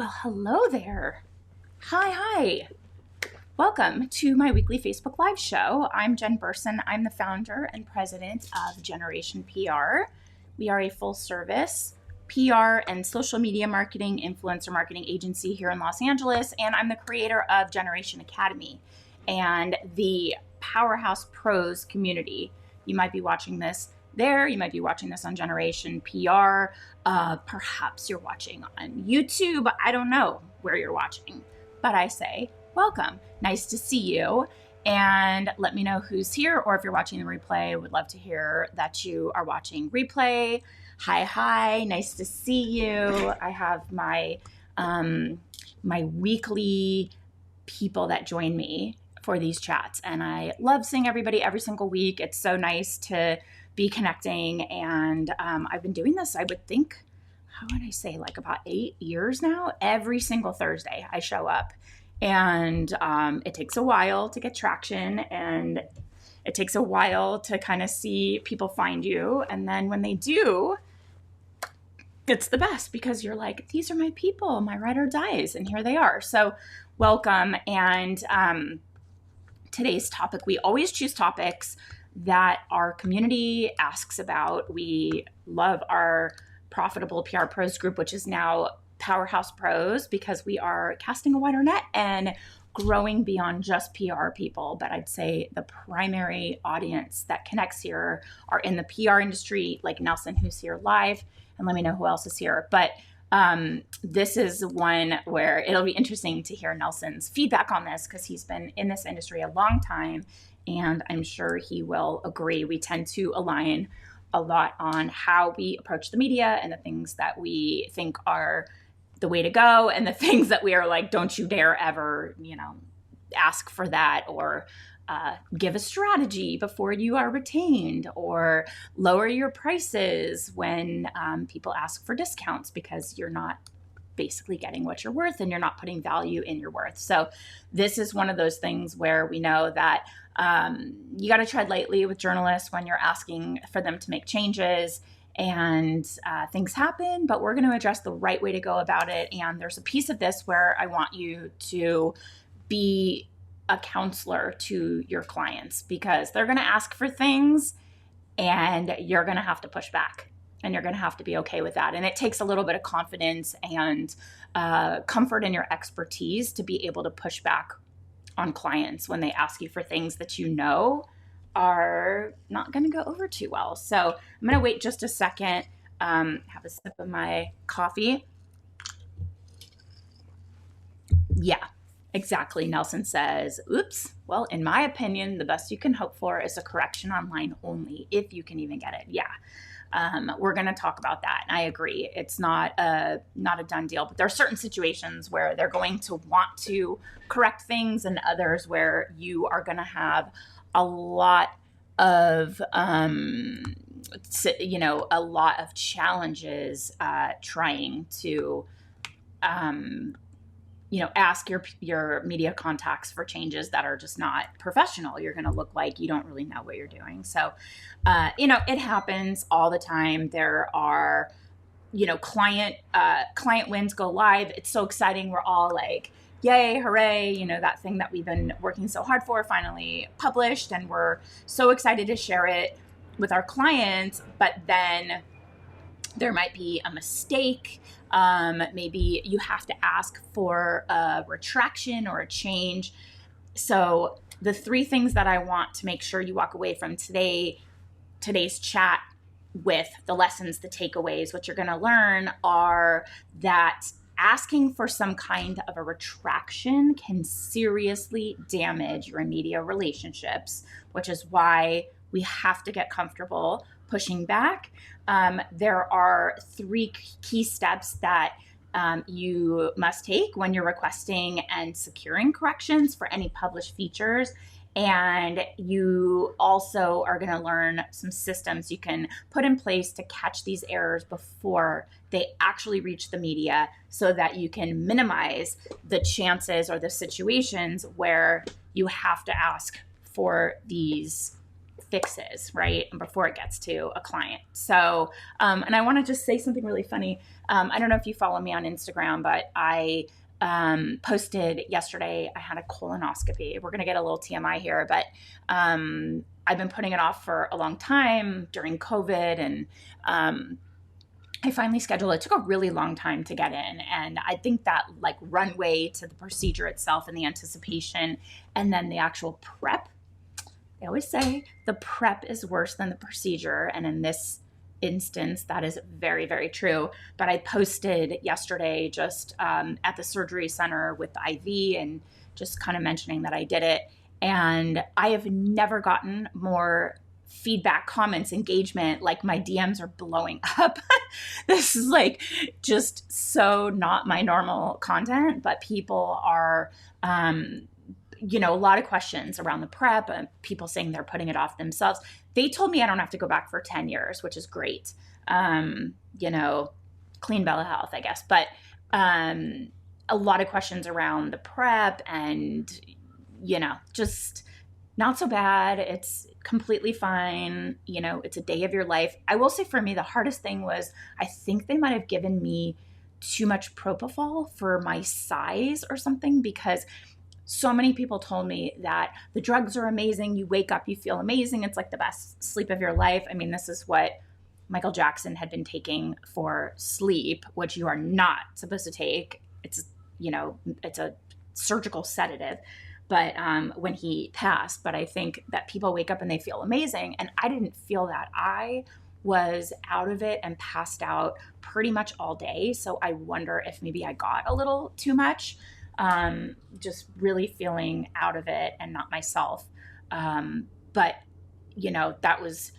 Well, hello there. Hi. Welcome to my weekly Facebook Live show. I'm Jen Burson. I'm the founder and president of Generation PR. We are a full service PR and social media marketing, influencer marketing agency here in Los Angeles, and I'm the creator of Generation Academy and the Powerhouse Pros community. You might be watching this there. You might be watching this on Generation PR. Perhaps you're watching on YouTube. I don't know where you're watching, but I say welcome. Nice to see you. And let me know who's here, or if you're watching the replay, I would love to hear that you are watching replay. Hi. Nice to see you. I have my weekly people that join me for these chats, and I love seeing everybody every single week. It's so nice to be connecting, and I've been doing this, I would think, how would I say, like about 8 years now. Every single Thursday I show up, and it takes a while to get traction, and it takes a while to kind of see people find you, and then when they do, it's the best, because you're like, these are my people, my ride or dies, and here they are. So welcome. And today's topic, we always choose topics that our community asks about. We love our Profitable PR Pros group, which is now Powerhouse Pros, because we are casting a wider net and growing beyond just PR people. But I'd say the primary audience that connects here are in the PR industry, like Nelson, who's here live, and let me know who else is here. But this is one where it'll be interesting to hear Nelson's feedback on this, because he's been in this industry a long time, and I'm sure he will agree. We tend to align a lot on how we approach the media and the things that we think are the way to go, and the things that we are like, don't you dare ever, ask for that, or give a strategy before you are retained, or lower your prices when people ask for discounts, because you're not basically getting what you're worth, and you're not putting value in your worth. So this is one of those things where we know that you got to tread lightly with journalists when you're asking for them to make changes, and things happen, but we're going to address the right way to go about it. And there's a piece of this where I want you to be a counselor to your clients, because they're going to ask for things and you're going to have to push back, and you're going to have to be okay with that. And it takes a little bit of confidence and comfort in your expertise to be able to push back on clients when they ask you for things that you know are not going to go over too well. So I'm going to wait just a second, have a sip of my coffee. Yeah, exactly. Nelson says, oops. Well, in my opinion, the best you can hope for is a correction online only, if you can even get it. Yeah. We're going to talk about that. And I agree. It's not a done deal, but there are certain situations where they're going to want to correct things, and others where you are going to have a lot of, challenges trying to, ask your media contacts for changes that are just not professional. You're going to look like you don't really know what you're doing. So, it happens all the time. There are, client wins go live. It's so exciting. We're all like, yay, hooray. That thing that we've been working so hard for finally published, and we're so excited to share it with our clients. But then there might be a mistake. Maybe you have to ask for a retraction or a change. So the three things that I want to make sure you walk away from today's chat with, the lessons, the takeaways, what you're going to learn are that asking for some kind of a retraction can seriously damage your media relationships, which is why we have to get comfortable pushing back. There are three key steps that you must take when you're requesting and securing corrections for any published features. And you also are going to learn some systems you can put in place to catch these errors before they actually reach the media, so that you can minimize the chances or the situations where you have to ask for these fixes, right? Before it gets to a client. So, and I want to just say something really funny. I don't know if you follow me on Instagram, but I posted yesterday, I had a colonoscopy. We're going to get a little TMI here, but I've been putting it off for a long time during COVID, and I finally scheduled it. It took a really long time to get in. And I think that like runway to the procedure itself and the anticipation and then the actual prep, I always say the prep is worse than the procedure. And in this instance, that is very, very true. But I posted yesterday just at the surgery center with the IV and just kind of mentioning that I did it. And I have never gotten more feedback, comments, engagement. Like my DMs are blowing up. This is like just so not my normal content, but people are, a lot of questions around the prep and people saying they're putting it off themselves. They told me I don't have to go back for 10 years, which is great. Clean bill of health, I guess. But a lot of questions around the prep and, just not so bad. It's completely fine. It's a day of your life. I will say for me, the hardest thing was I think they might have given me too much propofol for my size or something, because so many people told me that the drugs are amazing. You wake up, you feel amazing. It's like the best sleep of your life. I mean, this is what Michael Jackson had been taking for sleep, which you are not supposed to take. It's a surgical sedative. But when he passed, but I think that people wake up and they feel amazing. And I didn't feel that. I was out of it and passed out pretty much all day. So I wonder if maybe I got a little too much, just really feeling out of it and not myself. But that was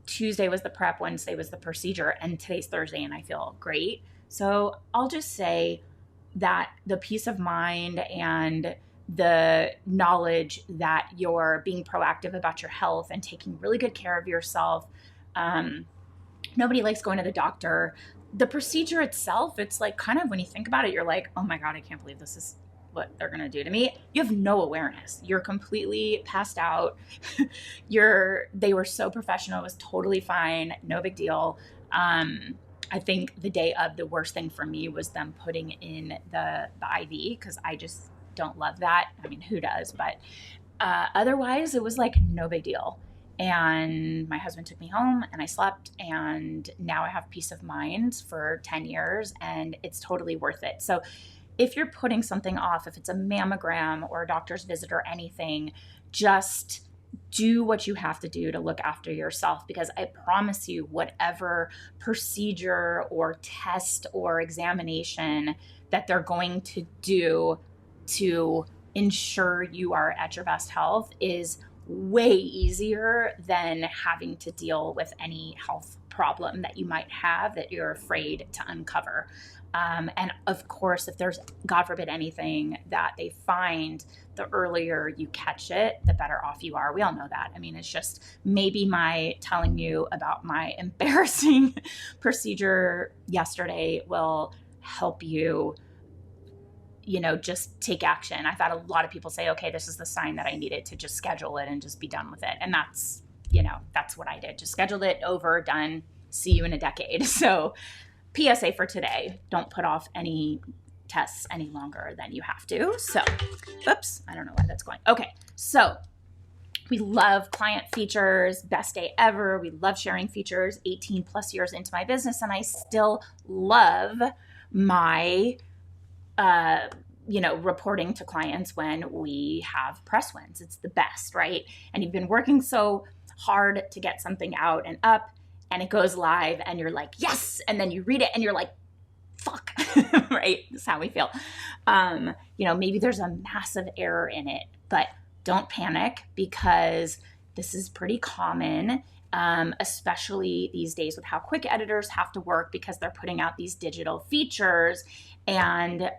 Tuesday was the prep, Wednesday was the procedure, and today's Thursday and I feel great. So I'll just say that the peace of mind and the knowledge that you're being proactive about your health and taking really good care of yourself. Nobody likes going to the doctor. The procedure itself, it's like kind of when you think about it, you're like, oh my God, I can't believe this is what they're going to do to me. You have no awareness. You're completely passed out. They were so professional. It was totally fine. No big deal. I think the day of, the worst thing for me was them putting in the IV, because I just don't love that. I mean, who does? But otherwise, it was like no big deal. And my husband took me home and I slept, and now I have peace of mind for 10 years and it's totally worth it. So if you're putting something off, if it's a mammogram or a doctor's visit or anything, just do what you have to do to look after yourself, because I promise you, whatever procedure or test or examination that they're going to do to ensure you are at your best health is way easier than having to deal with any health problem that you might have that you're afraid to uncover. And of course, if there's, God forbid, anything that they find, the earlier you catch it, the better off you are. We all know that. I mean, it's just maybe my telling you about my embarrassing procedure yesterday will help you, just take action. I've had a lot of people say, okay, this is the sign that I needed to just schedule it and just be done with it. And that's what I did. Just scheduled it, over, done, see you in a decade. So PSA for today, don't put off any tests any longer than you have to. So, oops, I don't know why that's going. Okay, so we love client features, best day ever. We love sharing features, 18 plus years into my business, and I still love my reporting to clients when we have press wins. It's the best, right? And you've been working so hard to get something out and up, and it goes live and you're like, yes. And then you read it and you're like, fuck, right? That's how we feel. Maybe there's a massive error in it, but don't panic, because this is pretty common, especially these days with how quick editors have to work because they're putting out these digital features. And,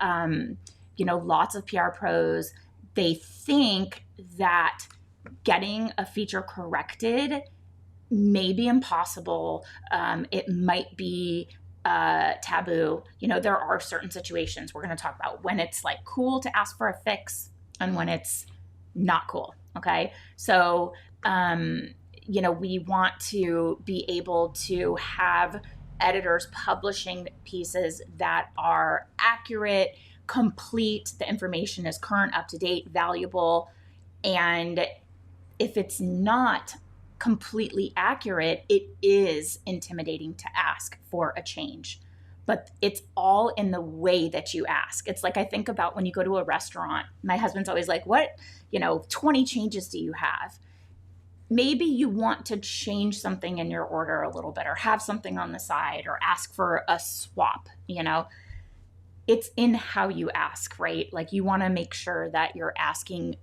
lots of PR pros, they think that getting a feature corrected may be impossible. It might be taboo. There are certain situations we're going to talk about when it's like cool to ask for a fix and when it's not cool. Okay. So, we want to be able to have editors publishing pieces that are accurate, complete, the information is current, up to date, valuable. And if it's not completely accurate, it is intimidating to ask for a change. But it's all in the way that you ask. It's like I think about when you go to a restaurant. My husband's always like, what, 20 changes do you have? Maybe you want to change something in your order a little bit, or have something on the side, or ask for a swap. It's in how you ask, right? Like you want to make sure that you're asking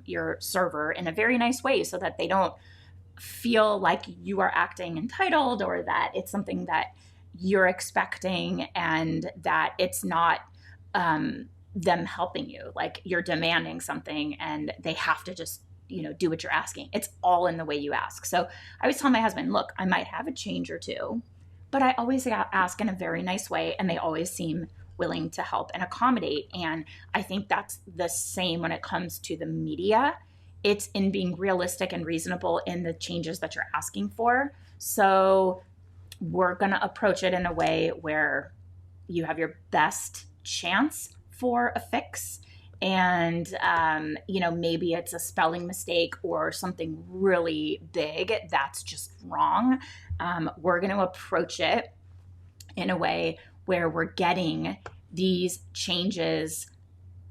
your server in a very nice way so that they don't feel like you are acting entitled, or that it's something that you're expecting and that it's not them helping you. Like you're demanding something and they have to just do what you're asking. It's all in the way you ask. So I always tell my husband, look, I might have a change or two, but I always ask in a very nice way, and they always seem willing to help and accommodate. And I think that's the same when it comes to the media. It's in being realistic and reasonable in the changes that you're asking for. So we're going to approach it in a way where you have your best chance for a fix. And, maybe it's a spelling mistake or something really big that's just wrong. We're going to approach it in a way where we're getting these changes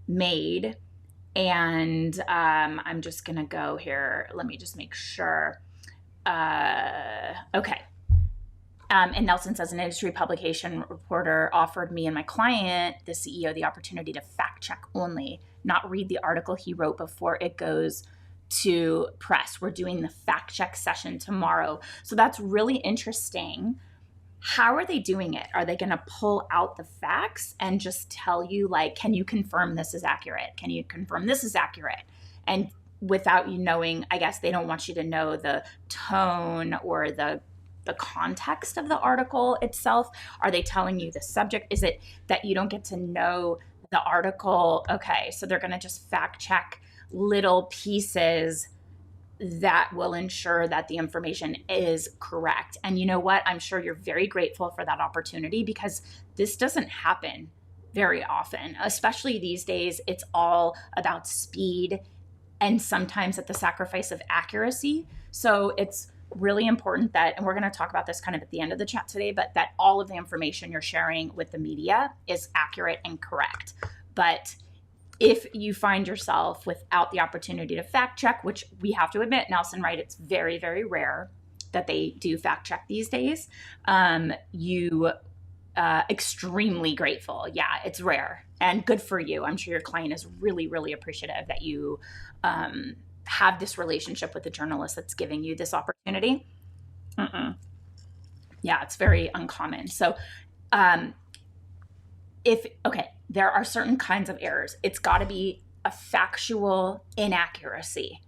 made. And I'm just going to go here. Let me just make sure. Okay. And Nelson says, an industry publication reporter offered me and my client, the CEO, the opportunity to fact check only, not read the article he wrote before it goes to press. We're doing the fact check session tomorrow. So that's really interesting. How are they doing it? Are they going to pull out the facts and just tell you, like, can you confirm this is accurate? Can you confirm this is accurate? And without you knowing, I guess they don't want you to know the tone or the context of the article itself. Are they telling you the subject? Is it that you don't get to know the article? Okay, so they're going to just fact check little pieces that will ensure that the information is correct. And you know what? I'm sure you're very grateful for that opportunity, because this doesn't happen very often, especially these days. It's all about speed and sometimes at the sacrifice of accuracy. So it's really important that, and we're going to talk about this kind of at the end of the chat today, but that all of the information you're sharing with the media is accurate and correct. But if you find yourself without the opportunity to fact check, which we have to admit, Nelson, right, it's very, very rare that they do fact check these days, you extremely grateful. Yeah, it's rare and good for you. I'm sure your client is really, really appreciative that you have this relationship with the journalist that's giving you this opportunity. Yeah, it's very uncommon. So there are certain kinds of errors. It's got to be a factual inaccuracy.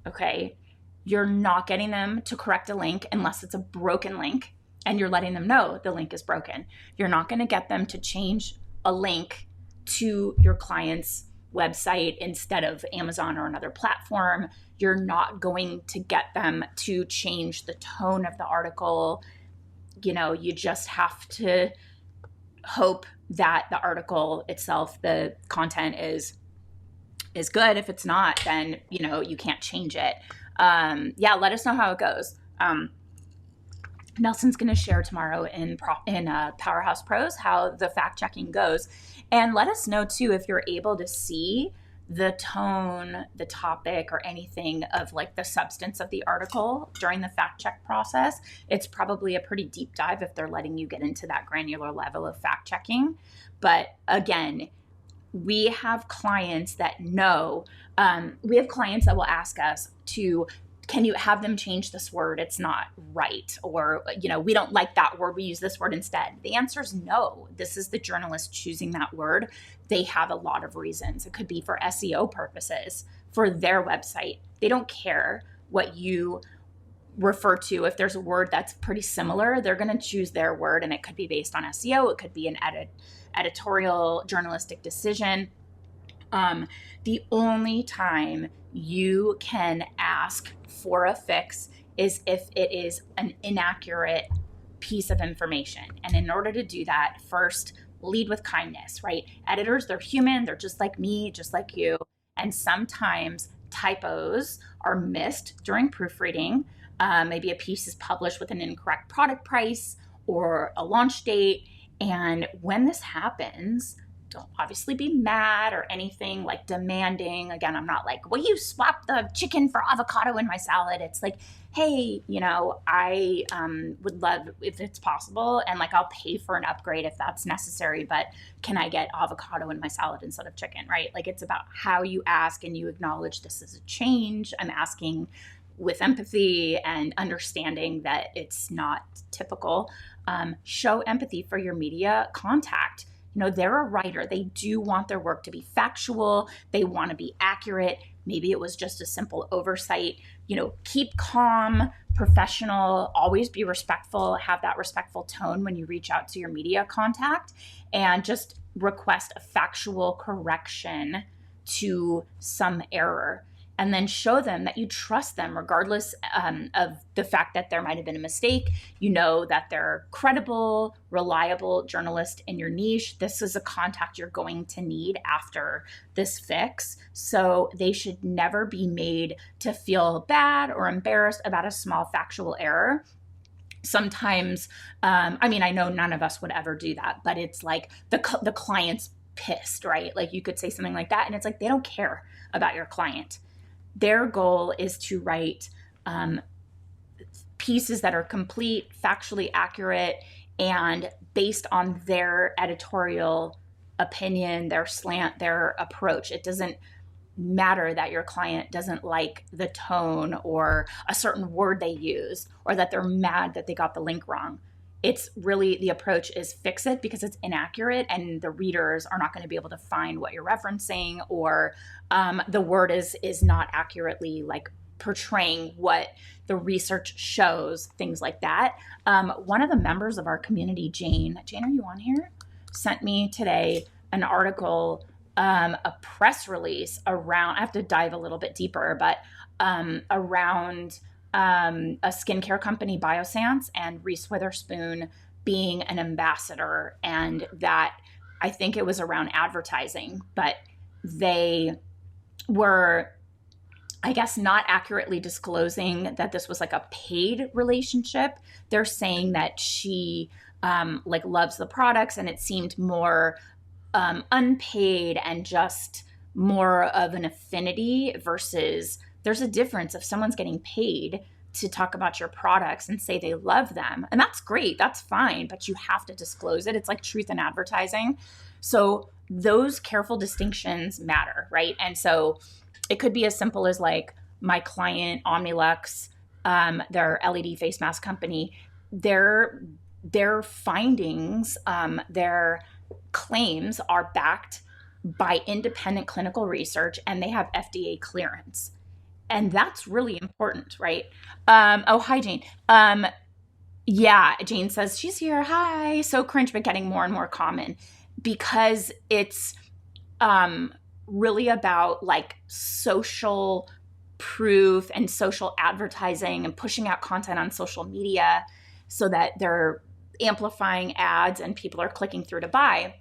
Okay. You're not getting them to correct a link unless it's a broken link and you're letting them know the link is broken. You're not going to get them to change a link to your client's website instead of Amazon or another platform. You're not going to get them to change the tone of the article. You just have to hope that the article itself, the content is good. If it's not, then, you can't change it. Let us know how it goes. Nelson's going to share tomorrow in Powerhouse Pros how the fact checking goes. And let us know too, if you're able to see the tone, the topic, or anything of like the substance of the article during the fact check process. It's probably a pretty deep dive if they're letting you get into that granular level of fact checking. But again, we have clients that know, we have clients that will ask us can you have them change this word? It's not right. Or, we don't like that word. We use this word instead. The answer is no. This is the journalist choosing that word. They have a lot of reasons. It could be for SEO purposes for their website. They don't care what you refer to. If there's a word that's pretty similar, they're going to choose their word, and it could be based on SEO. It could be an editorial journalistic decision. The only time you can ask for a fix is if it is an inaccurate piece of information. And in order to do that, first, lead with kindness, right? Editors, they're human, they're just like me, just like you. And sometimes typos are missed during proofreading. Maybe a piece is published with an incorrect product price or a launch date. And when this happens, don't obviously be mad or anything like demanding. Again, I'm not like, will you swap the chicken for avocado in my salad? It's like, hey, I would love if it's possible, and like I'll pay for an upgrade if that's necessary, but can I get avocado in my salad instead of chicken, right? Like it's about how you ask and you acknowledge this is a change. I'm asking with empathy and understanding that it's not typical. Show empathy for your media contact. They're a writer. They do want their work to be factual. They want to be accurate. Maybe it was just a simple oversight. Keep calm, professional, always be respectful, have that respectful tone when you reach out to your media contact, and just request a factual correction to some error. And then show them that you trust them regardless of the fact that there might have been a mistake. That they're credible, reliable journalist in your niche. This is a contact you're going to need after this fix. So they should never be made to feel bad or embarrassed about a small factual error. Sometimes, I know none of us would ever do that, but it's like the client's pissed, right? Like you could say something like that and it's like they don't care about your client. Their goal is to write pieces that are complete, factually accurate, and based on their editorial opinion, their slant, their approach. It doesn't matter that your client doesn't like the tone or a certain word they use, or that they're mad that they got the link wrong. It's really, the approach is fix it because it's inaccurate and the readers are not going to be able to find what you're referencing, or the word is not accurately like portraying what the research shows, things like that. One of the members of our community, Jane, are you on here? Sent me today an article, a press release around, I have to dive a little bit deeper, but around a skincare company, Biossance, and Reese Witherspoon being an ambassador, and that I think it was around advertising, but they were, I guess, not accurately disclosing that this was like a paid relationship. They're saying that she loves the products, and it seemed more unpaid and just more of an affinity versus there's a difference if someone's getting paid to talk about your products and say they love them. And that's great. That's fine. But you have to disclose it. It's like truth in advertising. So those careful distinctions matter, right? And so it could be as simple as like my client, Omnilux, their LED face mask company, their findings, their claims are backed by independent clinical research, and they have FDA clearance. And that's really important, right? Hi, Jane. Yeah, Jane says she's here. Hi. So cringe, but getting more and more common because it's really about like social proof and social advertising and pushing out content on social media so that they're amplifying ads and people are clicking through to buy.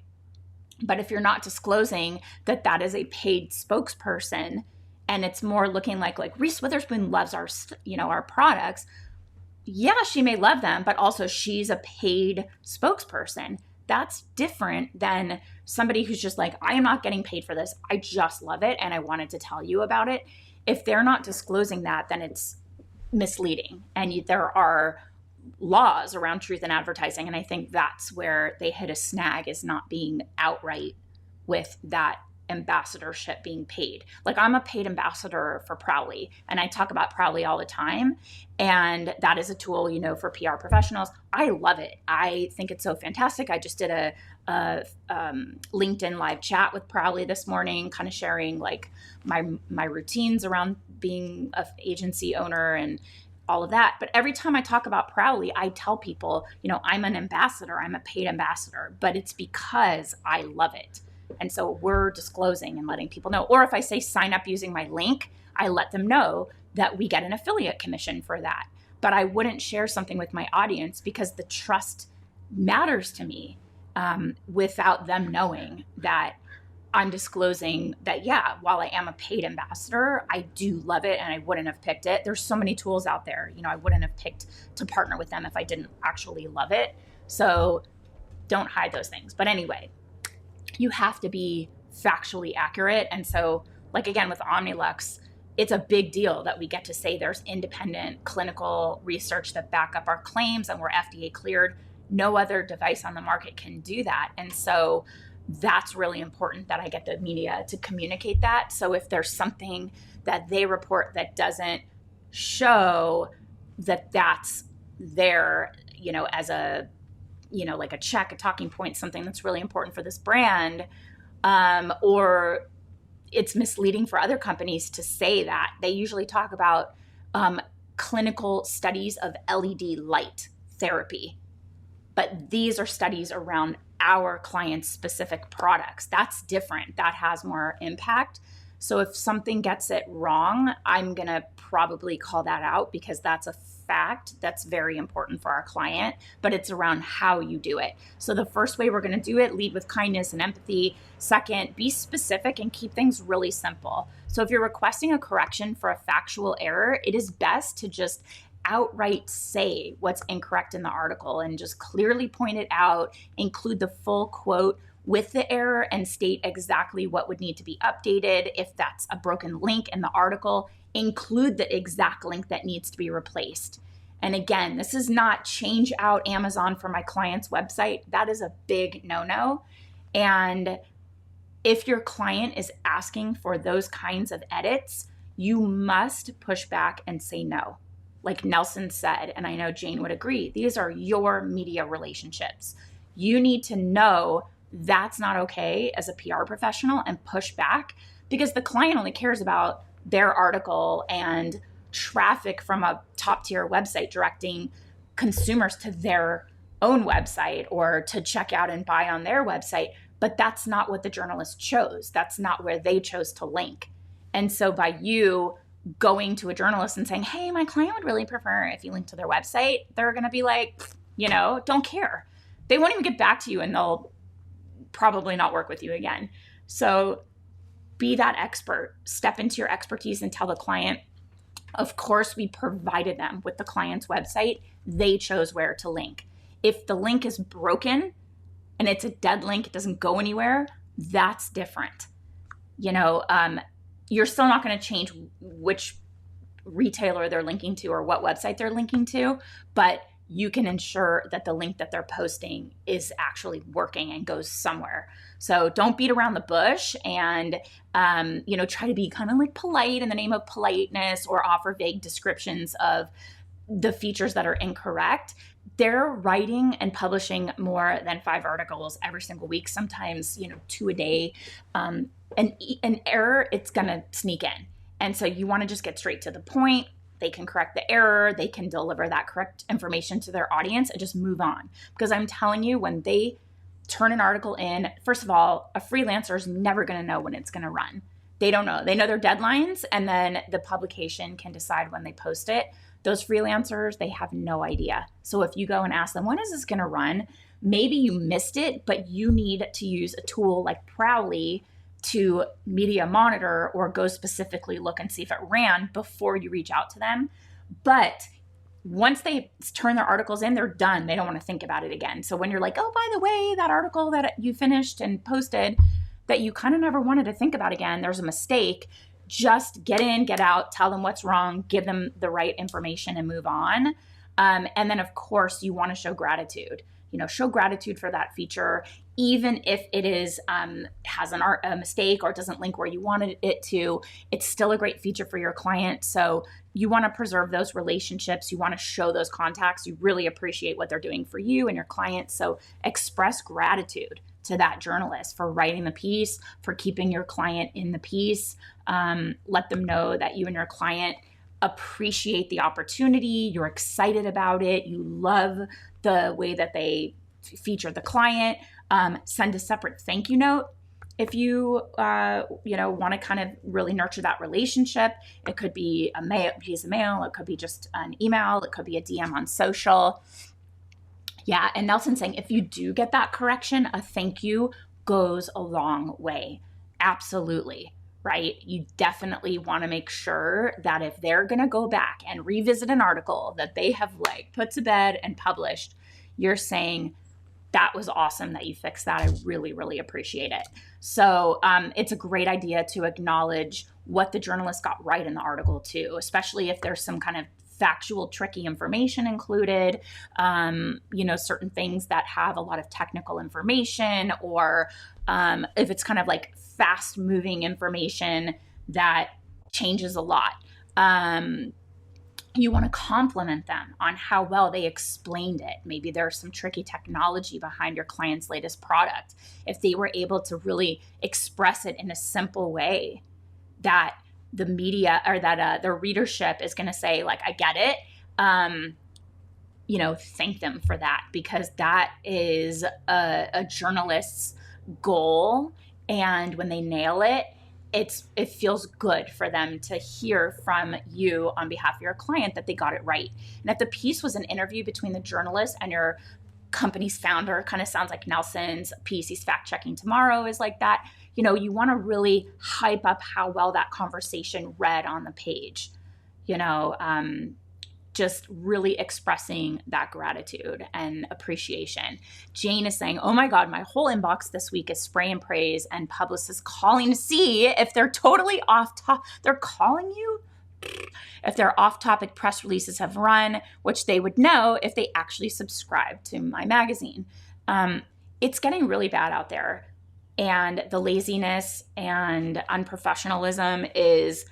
But if you're not disclosing that that is a paid spokesperson, and it's more looking like Reese Witherspoon loves our products. Yeah, she may love them, but also she's a paid spokesperson. That's different than somebody who's just like, I am not getting paid for this. I just love it, and I wanted to tell you about it. If they're not disclosing that, then it's misleading. And there are laws around truth in advertising, and I think that's where they hit a snag, is not being outright with that ambassadorship being paid. Like I'm a paid ambassador for Prowly, and I talk about Prowly all the time. And that is a tool, for PR professionals. I love it. I think it's so fantastic. I just did a LinkedIn live chat with Prowly this morning, kind of sharing like my routines around being an agency owner and all of that. But every time I talk about Prowly, I tell people, I'm an ambassador, I'm a paid ambassador, but it's because I love it. And so we're disclosing and letting people know. Or if I say sign up using my link, I let them know that we get an affiliate commission for that. But I wouldn't share something with my audience because the trust matters to me, without them knowing that I'm disclosing that, yeah, while I am a paid ambassador, I do love it and I wouldn't have picked it. There's so many tools out there. I wouldn't have picked to partner with them if I didn't actually love it. So don't hide those things. But anyway, you have to be factually accurate. And so, like, again, with Omnilux, it's a big deal that we get to say there's independent clinical research that back up our claims and we're FDA cleared. No other device on the market can do that. And so that's really important that I get the media to communicate that. So if there's something that they report that doesn't show that that's there, as a, like a check, a talking point, something that's really important for this brand, or it's misleading for other companies to say that. They usually talk about clinical studies of LED light therapy, but these are studies around our clients' specific products. That's different. That has more impact. So if something gets it wrong, I'm going to probably call that out because that's a fact that's very important for our client, but it's around how you do it. So the first way we're going to do it, lead with kindness and empathy. Second, be specific and keep things really simple. So if you're requesting a correction for a factual error, it is best to just outright say what's incorrect in the article and just clearly point it out, include the full quote with the error and state exactly what would need to be updated. If that's a broken link in the article, include the exact link that needs to be replaced. And again, this is not change out Amazon for my client's website. That is a big no-no. And if your client is asking for those kinds of edits, you must push back and say no. Like Nelson said, and I know Jane would agree, these are your media relationships. You need to know that's not okay as a PR professional and push back, because the client only cares about their article and traffic from a top tier website directing consumers to their own website or to check out and buy on their website. But that's not what the journalist chose. That's not where they chose to link. And so by you going to a journalist and saying, hey, my client would really prefer if you link to their website, they're going to be like, don't care. They won't even get back to you and they'll probably not work with you again. So be that expert, step into your expertise and tell the client, of course, we provided them with the client's website. They chose where to link. If the link is broken and it's a dead link, it doesn't go anywhere, that's different. You're still not going to change which retailer they're linking to or what website they're linking to, but you can ensure that the link that they're posting is actually working and goes somewhere. So don't beat around the bush and, try to be kind of like polite in the name of politeness or offer vague descriptions of the features that are incorrect. They're writing and publishing more than 5 articles every single week, sometimes, 2 a day. An error, it's going to sneak in. And so you want to just get straight to the point. They can correct the error. They can deliver that correct information to their audience and just move on. Because I'm telling you, when they turn an article in, first of all, a freelancer is never going to know when it's going to run. They don't know. They know their deadlines, and then the publication can decide when they post it. Those freelancers, they have no idea. So if you go and ask them, when is this going to run? Maybe you missed it, but you need to use a tool like Prowly to media monitor or go specifically look and see if it ran before you reach out to them. But once they turn their articles in, they're done. They don't want to think about it again. So when you're like, oh, by the way, that article that you finished and posted that you kind of never wanted to think about again, there's a mistake. Just get in, get out, tell them what's wrong, give them the right information and move on. And then, of course, you want to show gratitude. Show gratitude for that feature, even if it is has a mistake or doesn't link where you wanted it to. It's still a great feature for your client. So you want to preserve those relationships. You want to show those contacts. You really appreciate what they're doing for you and your clients. So express gratitude to that journalist for writing the piece, for keeping your client in the piece. Let them know that you and your client appreciate the opportunity. You're excited about it. You love the way that they feature the client. Send a separate thank you note. if you, want to kind of really nurture that relationship, it could be a piece of mail, it could be just an email, it could be a DM on social. Yeah, and Nelson's saying if you do get that correction, a thank you goes a long way. Absolutely, right? You definitely want to make sure that if they're going to go back and revisit an article that they have put to bed and published, you're saying, that was awesome that you fixed that. I really, really appreciate it. So it's a great idea to acknowledge what the journalist got right in the article too, especially if there's some kind of factual, tricky information included, certain things that have a lot of technical information, or if it's kind of fast moving information that changes a lot. You want to compliment them on how well they explained it. Maybe there's some tricky technology behind your client's latest product. If they were able to really express it in a simple way that the media or that the readership is going to say, I get it, thank them for that, because that is a journalist's goal. And when they nail it, it feels good for them to hear from you on behalf of your client that they got it right. And if the piece was an interview between the journalist and your company's founder, kind of sounds like Nelson's piece, he's fact checking tomorrow, is like that. You want to really hype up how well that conversation read on the page, just really expressing that gratitude and appreciation. Jane is saying, oh my God, my whole inbox this week is spray and praise and publicists calling to see if they're totally off top. They're calling you if their off-topic press releases have run, which they would know if they actually subscribe to my magazine. It's getting really bad out there. And the laziness and unprofessionalism is,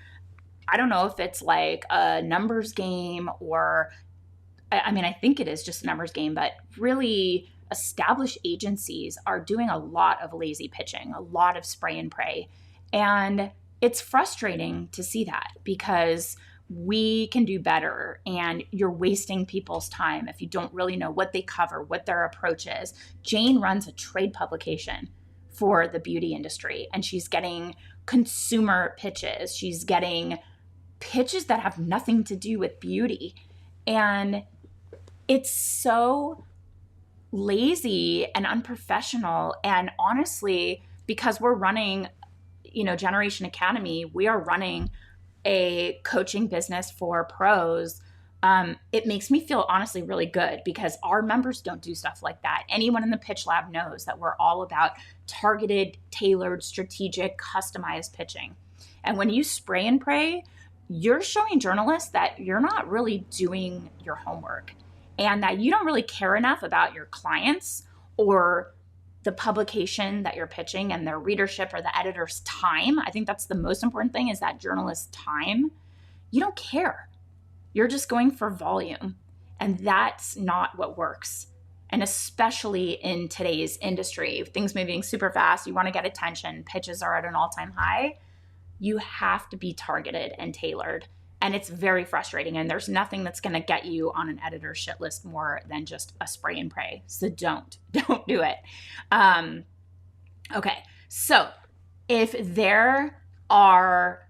I don't know if it's a numbers game or, I think it is just a numbers game, but really established agencies are doing a lot of lazy pitching, a lot of spray and pray. And it's frustrating to see that, because we can do better, and you're wasting people's time if you don't really know what they cover, what their approach is. Jane runs a trade publication for the beauty industry, and she's getting consumer pitches. She's getting pitches that have nothing to do with beauty. And it's so lazy and unprofessional. And honestly, because we're running, Generation Academy, we are running a coaching business for pros. It makes me feel honestly really good, because our members don't do stuff like that. Anyone in the Pitch Lab knows that we're all about targeted, tailored, strategic, customized pitching. And when you spray and pray, you're showing journalists that you're not really doing your homework, and that you don't really care enough about your clients or the publication that you're pitching and their readership or the editor's time. I think that's the most important thing, is that journalist's time. You don't care. You're just going for volume, and that's not what works. And especially in today's industry, things moving super fast, you want to get attention, pitches are at an all-time high. You have to be targeted and tailored. And it's very frustrating. And there's nothing that's going to get you on an editor's shit list more than just a spray and pray. So don't do it. Okay. So if there are,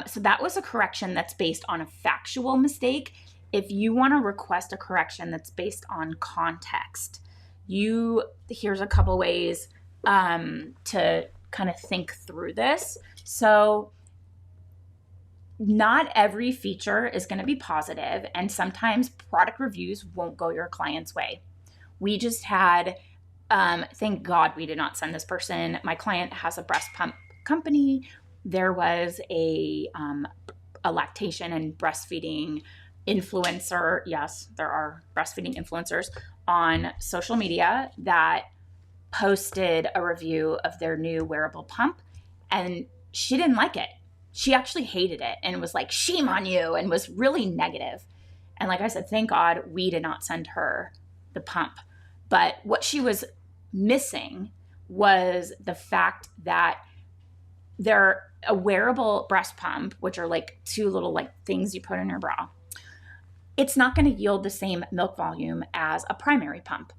so that was a correction that's based on a factual mistake. If you want to request a correction that's based on context, here's a couple ways to kind of think through this. So not every feature is going to be positive, and sometimes product reviews won't go your client's way. We just had, thank God we did not send this person. My client has a breast pump company. There was a lactation and breastfeeding influencer. Yes, there are breastfeeding influencers on social media that posted a review of their new wearable pump, and she didn't like it. She actually hated it and was like, shame on you, and was really negative. And like I said, thank God we did not send her the pump. But what she was missing was the fact that a wearable breast pump, which are like two little things you put in your bra, it's not going to yield the same milk volume as a primary pump.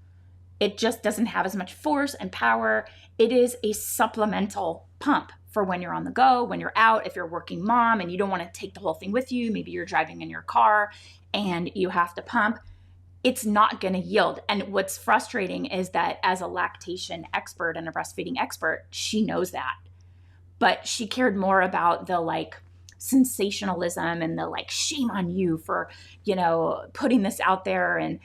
It just doesn't have as much force and power. It is a supplemental pump for when you're on the go, when you're out, if you're a working mom and you don't want to take the whole thing with you, maybe you're driving in your car and you have to pump, it's not going to yield. And what's frustrating is that as a lactation expert and a breastfeeding expert, she knows that. But she cared more about the like sensationalism and the like shame on you for, putting this out there. And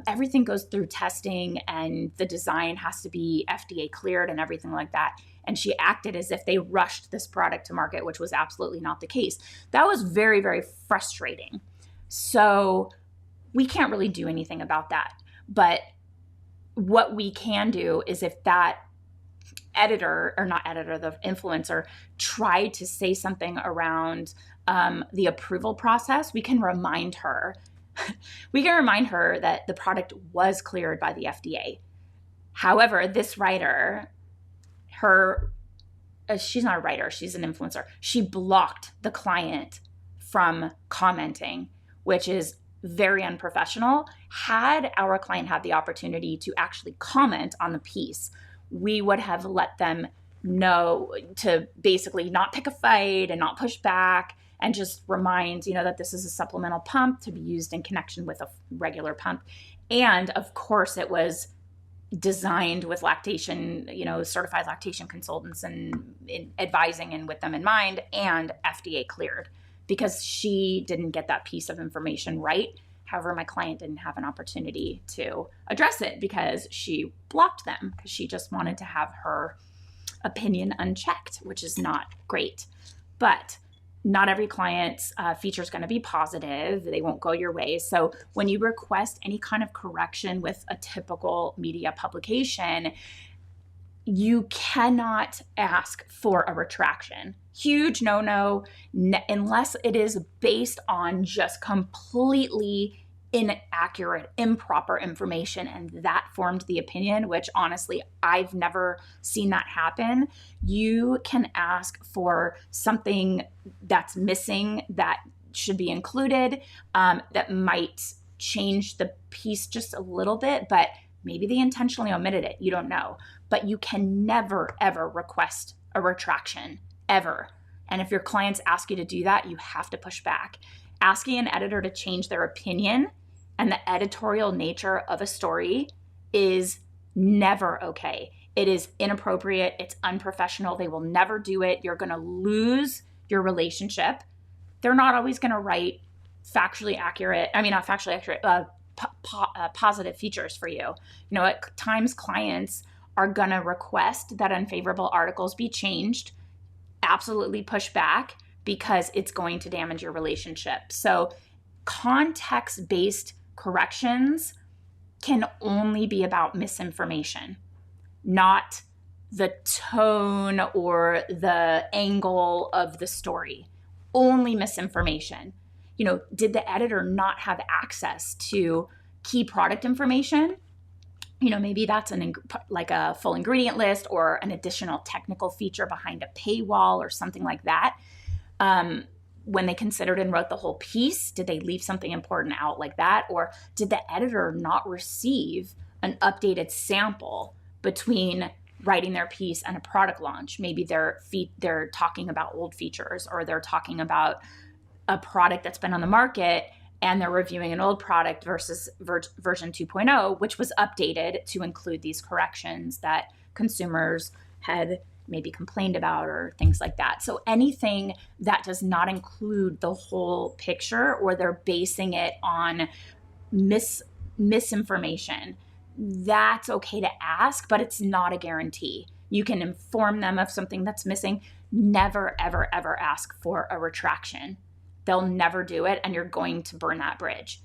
everything goes through testing and the design has to be FDA cleared and everything like that. And she acted as if they rushed this product to market, which was absolutely not the case. That was very, very frustrating. So we can't really do anything about that. But what we can do is if that the influencer tried to say something around the approval process, we can remind her. We can remind her that the product was cleared by the FDA. However, this writer, she's not a writer, she's an influencer. She blocked the client from commenting, which is very unprofessional. Had our client had the opportunity to actually comment on the piece, we would have let them know to basically not pick a fight and not push back and just remind, that this is a supplemental pump to be used in connection with a regular pump. And of course it was designed with lactation, certified lactation consultants and in advising and with them in mind, and FDA cleared, because she didn't get that piece of information right. However, my client didn't have an opportunity to address it because she blocked them because she just wanted to have her opinion unchecked, which is not great. But not every client's feature is going to be positive. They won't go your way. So when you request any kind of correction with a typical media publication, you cannot ask for a retraction. Huge no-no, unless it is based on just completely inaccurate, improper information, and that formed the opinion, which honestly, I've never seen that happen. You can ask for something that's missing that should be included, that might change the piece just a little bit, but maybe they intentionally omitted it. You don't know. But you can never, ever request a retraction, ever. And if your clients ask you to do that, you have to push back. Asking an editor to change their opinion and the editorial nature of a story is never okay. It is inappropriate. It's unprofessional. They will never do it. You're going to lose your relationship. They're not always going to write positive features for you. At times clients are going to request that unfavorable articles be changed, absolutely push back because it's going to damage your relationship. So context-based corrections can only be about misinformation, not the tone or the angle of the story. Only misinformation. Did the editor not have access to key product information? Maybe that's like a full ingredient list or an additional technical feature behind a paywall or something like that. When they considered and wrote the whole piece, did they leave something important out like that? Or did the editor not receive an updated sample between writing their piece and a product launch? Maybe they're talking about old features, or they're talking about a product that's been on the market and they're reviewing an old product versus version 2.0, which was updated to include these corrections that consumers had maybe complained about or things like that. So anything that does not include the whole picture, or they're basing it on misinformation, that's okay to ask, but it's not a guarantee. You can inform them of something that's missing. Never, ever, ever ask for a retraction. They'll never do it, and you're going to burn that bridge.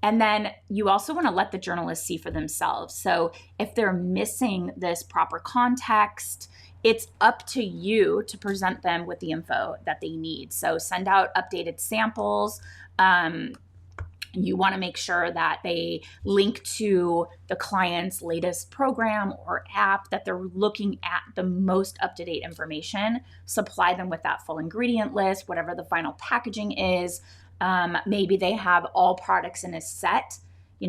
And then you also want to let the journalists see for themselves. So if they're missing this proper context, it's up to you to present them with the info that they need. So send out updated samples. You want to make sure that they link to the client's latest program or app, that they're looking at the most up-to-date information. Supply them with that full ingredient list, whatever the final packaging is. Maybe they have all products in a set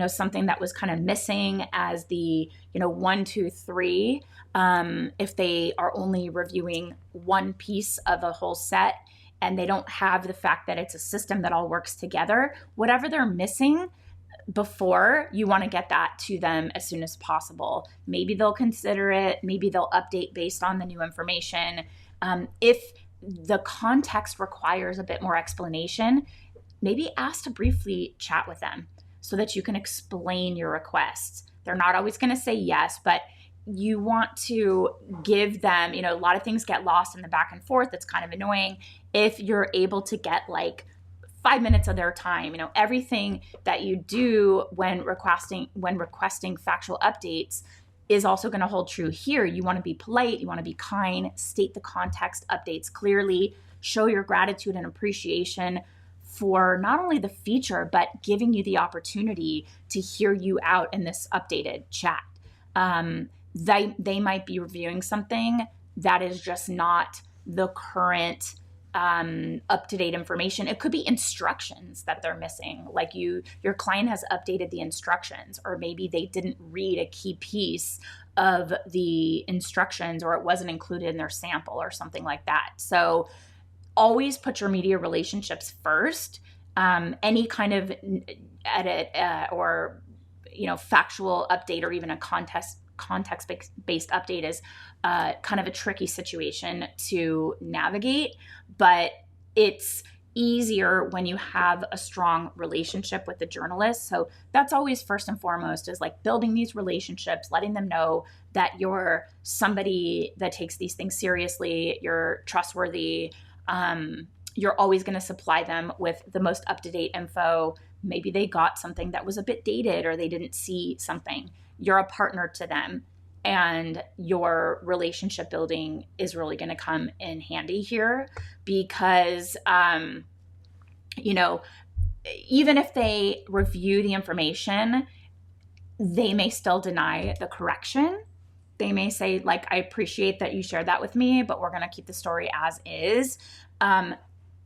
something that was kind of missing as the, 1, 2, 3. If they are only reviewing one piece of a whole set and they don't have the fact that it's a system that all works together, whatever they're missing before, you want to get that to them as soon as possible. Maybe they'll consider it. Maybe they'll update based on the new information. If the context requires a bit more explanation, maybe ask to briefly chat with them so that you can explain your requests. They're not always going to say yes, but you want to give them, a lot of things get lost in the back and forth. It's kind of annoying. If you're able to get like 5 minutes of their time, everything that you do when requesting factual updates is also going to hold true here. You want to be polite, you want to be kind, state the context updates clearly, show your gratitude and appreciation for not only the feature, but giving you the opportunity to hear you out in this updated chat. They might be reviewing something that is just not the current up-to-date information. It could be instructions that they're missing. Like your client has updated the instructions, or maybe they didn't read a key piece of the instructions, or it wasn't included in their sample or something like that. So always put your media relationships first. Any kind of edit or factual update, or even a context-based update is kind of a tricky situation to navigate, but it's easier when you have a strong relationship with the journalist. So that's always first and foremost, is like building these relationships, letting them know that you're somebody that takes these things seriously, you're trustworthy, you're always going to supply them with the most up-to-date info. Maybe they got something that was a bit dated, or they didn't see something. You're a partner to them, and your relationship building is really going to come in handy here, because, even if they review the information, they may still deny the correction. They may say, like, I appreciate that you shared that with me, but we're going to keep the story as is.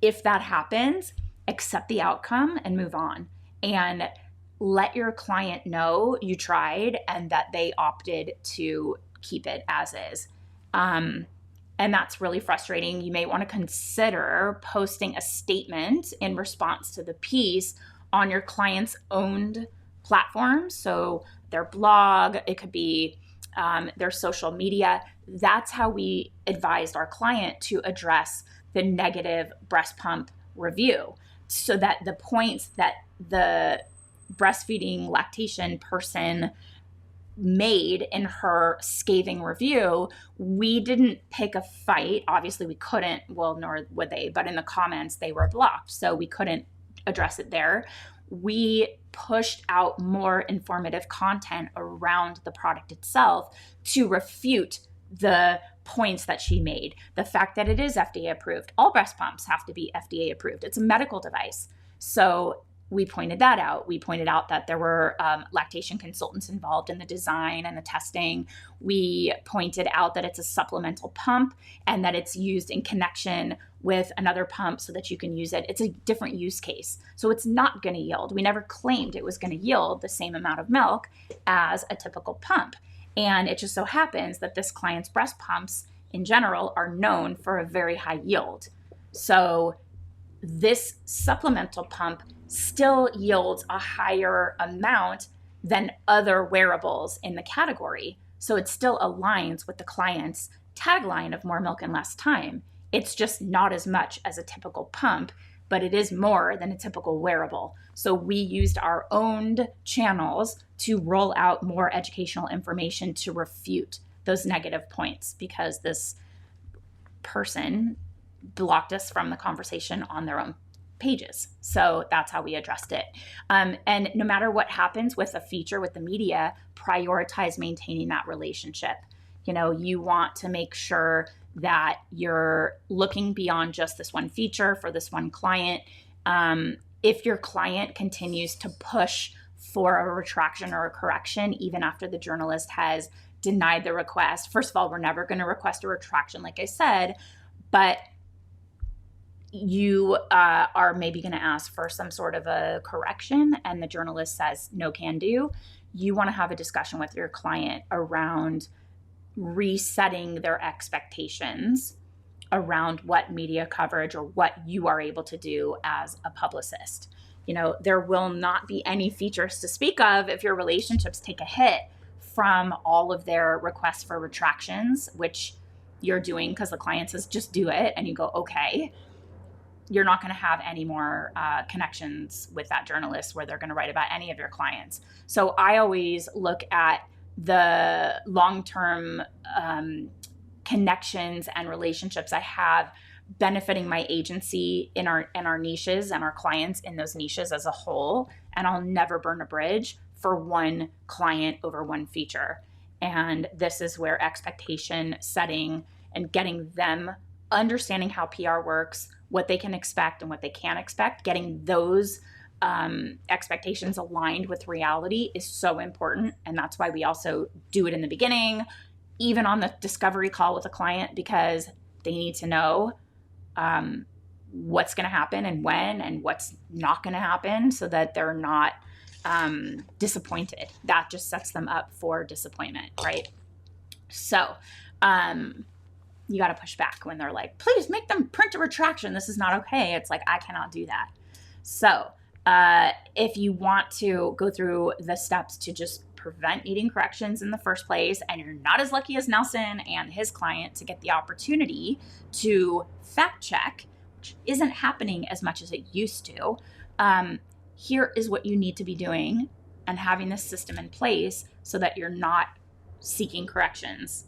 If that happens, accept the outcome and move on, and let your client know you tried and that they opted to keep it as is. And that's really frustrating. You may want to consider posting a statement in response to the piece on your client's owned platforms. So their blog, it could be their social media. That's how we advised our client to address the negative breast pump review, so that the points that the breastfeeding lactation person made in her scathing review, we didn't pick a fight. Obviously we couldn't, well, nor would they, but in the comments they were blocked, so we couldn't address it there. We pushed out more informative content around the product itself to refute the points that she made. The fact that it is FDA approved. All breast pumps have to be FDA approved. It's a medical device. So we pointed that out. We pointed out that there were lactation consultants involved in the design and the testing. We pointed out that it's a supplemental pump and that it's used in connection with another pump so that you can use it. It's a different use case. So it's not going to yield. We never claimed it was going to yield the same amount of milk as a typical pump. And it just so happens that this client's breast pumps in general are known for a very high yield. So this supplemental pump still yields a higher amount than other wearables in the category. So it still aligns with the client's tagline of more milk in less time. It's just not as much as a typical pump, but it is more than a typical wearable. So we used our owned channels to roll out more educational information to refute those negative points, because this person blocked us from the conversation on their own pages. So that's how we addressed it. And no matter what happens with a feature with the media, prioritize maintaining that relationship. You want to make sure that you're looking beyond just this one feature for this one client. If your client continues to push for a retraction or a correction, even after the journalist has denied the request, first of all, we're never going to request a retraction, like I said, but you are maybe going to ask for some sort of a correction and the journalist says no can do, you want to have a discussion with your client around resetting their expectations around what media coverage or what you are able to do as a publicist. There will not be any features to speak of if your relationships take a hit from all of their requests for retractions, which you're doing because the client says just do it, and you go, okay. You're not going to have any more connections with that journalist where they're going to write about any of your clients. So I always look at the long-term connections and relationships I have benefiting my agency in our niches and our clients in those niches as a whole. And I'll never burn a bridge for one client over one feature. And this is where expectation setting and getting them understanding how PR works, what they can expect and what they can't expect, getting those expectations aligned with reality is so important. And that's why we also do it in the beginning, even on the discovery call with a client, because they need to know what's going to happen and when and what's not going to happen so that they're not disappointed. That just sets them up for disappointment, right? So you got to push back when they're like, please make them print a retraction. This is not okay. It's like, I cannot do that. So if you want to go through the steps to just prevent needing corrections in the first place, and you're not as lucky as Nelson and his client to get the opportunity to fact check, which isn't happening as much as it used to, here is what you need to be doing and having this system in place so that you're not seeking corrections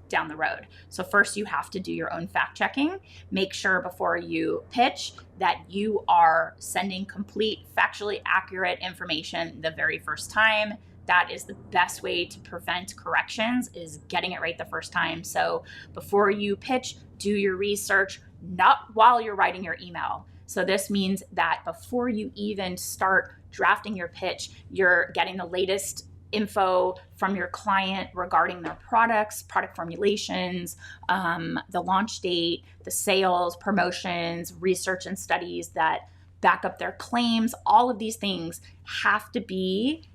down the road. So first you have to do your own fact checking. Make sure before you pitch that you are sending complete, factually accurate information the very first time. That is the best way to prevent corrections, is getting it right the first time. So before you pitch, do your research, not while you're writing your email. So this means that before you even start drafting your pitch, you're getting the latest info from your client regarding their products, product formulations, the launch date, the sales, promotions, research and studies that back up their claims. All of these things have to be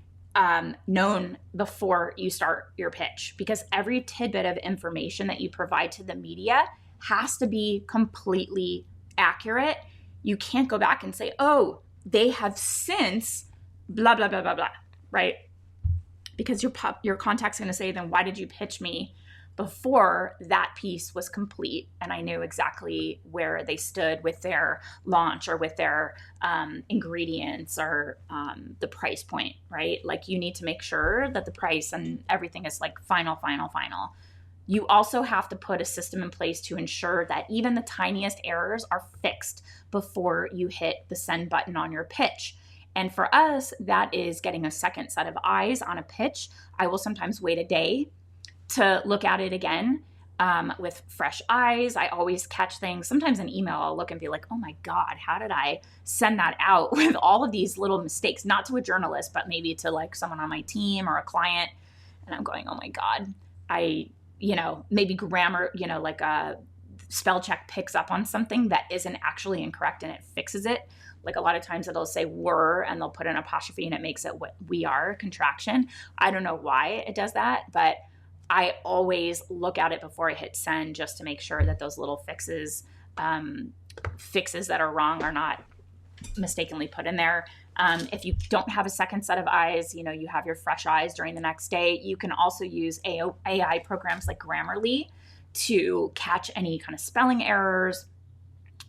known before you start your pitch, because every tidbit of information that you provide to the media has to be completely accurate. You can't go back and say, oh, they have since blah, blah, blah, blah, blah, right? Because your contact's going to say, then why did you pitch me before that piece was complete and I knew exactly where they stood with their launch or with their ingredients or the price point, right? Like, you need to make sure that the price and everything is like final. You also have to put a system in place to ensure that even the tiniest errors are fixed before you hit the send button on your pitch. And for us, that is getting a second set of eyes on a pitch. I will sometimes wait a day to look at it again with fresh eyes. I always catch things. Sometimes in email, I'll look and be like, oh my God, how did I send that out with all of these little mistakes? Not to a journalist, but maybe to like someone on my team or a client. And I'm going, oh my God, maybe grammar, like a spell check picks up on something that isn't actually incorrect and it fixes it. Like, a lot of times it'll say were and they'll put an apostrophe and it makes it what we are, contraction. I don't know why it does that, but I always look at it before I hit send just to make sure that those little fixes that are wrong are not mistakenly put in there. If you don't have a second set of eyes, you have your fresh eyes during the next day. You can also use AI programs like Grammarly to catch any kind of spelling errors.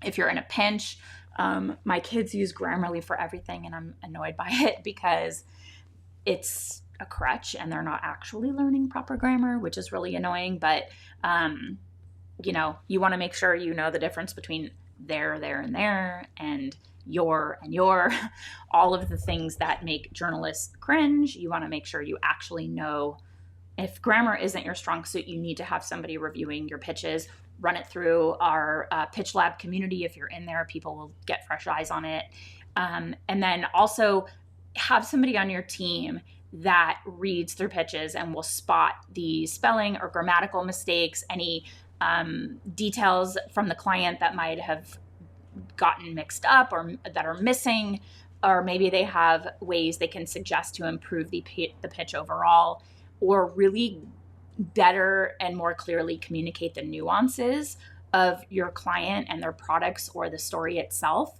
If you're in a pinch, my kids use Grammarly for everything, and I'm annoyed by it because it's a crutch and they're not actually learning proper grammar, which is really annoying. But, you want to make sure you know the difference between there, and there, and your, all of the things that make journalists cringe. You want to make sure you actually know. If grammar isn't your strong suit, you need to have somebody reviewing your pitches. Run it through our Pitch Lab community. If you're in there, people will get fresh eyes on it. And then also have somebody on your team that reads through pitches and will spot the spelling or grammatical mistakes, any details from the client that might have gotten mixed up or that are missing, or maybe they have ways they can suggest to improve the pitch overall, or really better and more clearly communicate the nuances of your client and their products or the story itself.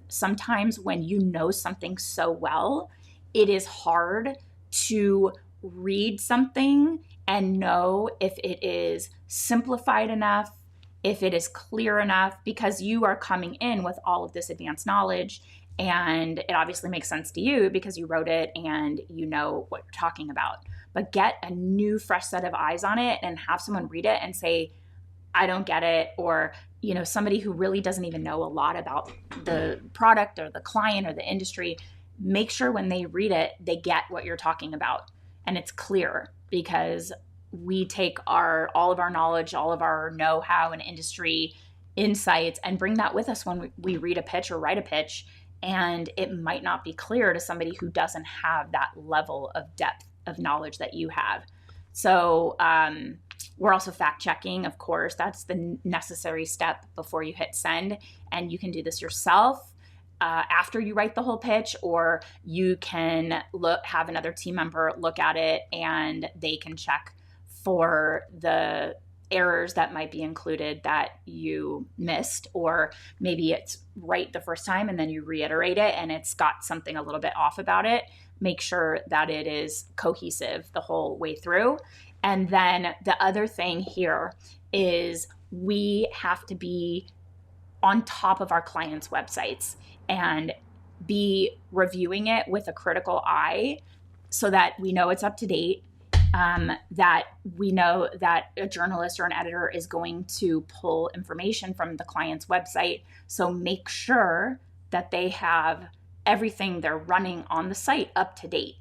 Sometimes when you know something so well, it is hard to read something and know if it is simplified enough, if it is clear enough, because you are coming in with all of this advanced knowledge, and it obviously makes sense to you because you wrote it and you know what you're talking about. But get a new, fresh set of eyes on it and have someone read it and say, I don't get it. Or, somebody who really doesn't even know a lot about the product or the client or the industry, make sure when they read it, they get what you're talking about. And it's clear, because we take all of our knowledge, all of our know-how and industry insights and bring that with us when we read a pitch or write a pitch. And it might not be clear to somebody who doesn't have that level of depth of knowledge that you have. So we're also fact checking, of course. That's the necessary step before you hit send. And you can do this yourself after you write the whole pitch, or you can have another team member look at it and they can check for the errors that might be included that you missed, or maybe it's right the first time and then you reiterate it and it's got something a little bit off about it. Make sure that it is cohesive the whole way through. And then the other thing here is we have to be on top of our clients' websites and be reviewing it with a critical eye so that we know it's up to date, that we know that a journalist or an editor is going to pull information from the client's website. So make sure that they have everything they're running on the site up to date.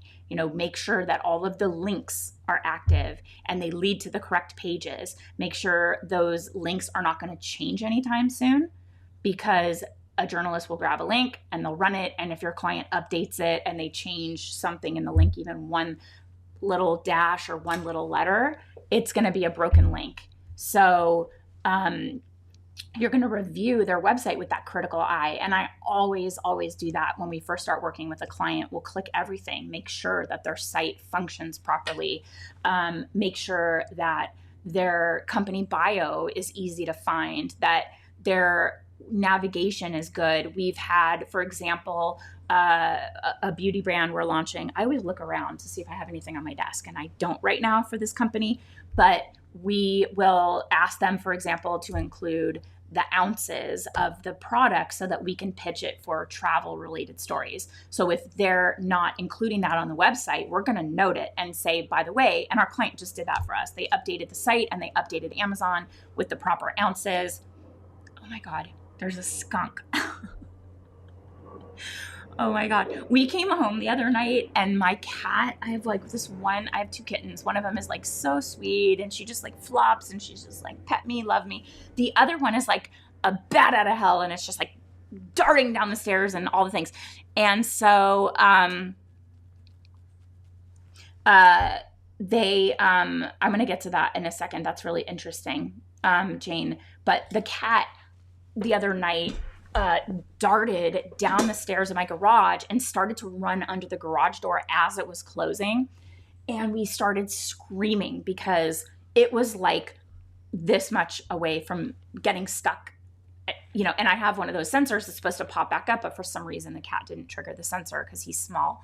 Make sure that all of the links are active and they lead to the correct pages. Make sure those links are not going to change anytime soon, because a journalist will grab a link and they'll run it. And if your client updates it and they change something in the link, even one little dash or one little letter, it's going to be a broken link. So you're going to review their website with that critical eye. And I always do that when we first start working with a client. We'll click everything, make sure that their site functions properly, make sure that their company bio is easy to find, that their navigation is good. We've had, for example, a beauty brand we're launching. I always look around to see if I have anything on my desk, and I don't right now for this company, but we will ask them, for example, to include the ounces of the product so that we can pitch it for travel related stories. So if they're not including that on the website, we're going to note it and say, by the way, and our client just did that for us. They updated the site and they updated Amazon with the proper ounces. Oh my God, there's a skunk. Oh my God. We came home the other night and my cat, I have two kittens. One of them is like so sweet and she just like flops and she's just like pet me, love me. The other one is like a bat out of hell and it's just like darting down the stairs and all the things. And so I'm going to get to that in a second. That's really interesting, Jane. But the cat the other night darted down the stairs of my garage and started to run under the garage door as it was closing. And we started screaming because it was like this much away from getting stuck, and I have one of those sensors that's supposed to pop back up, but for some reason the cat didn't trigger the sensor because he's small.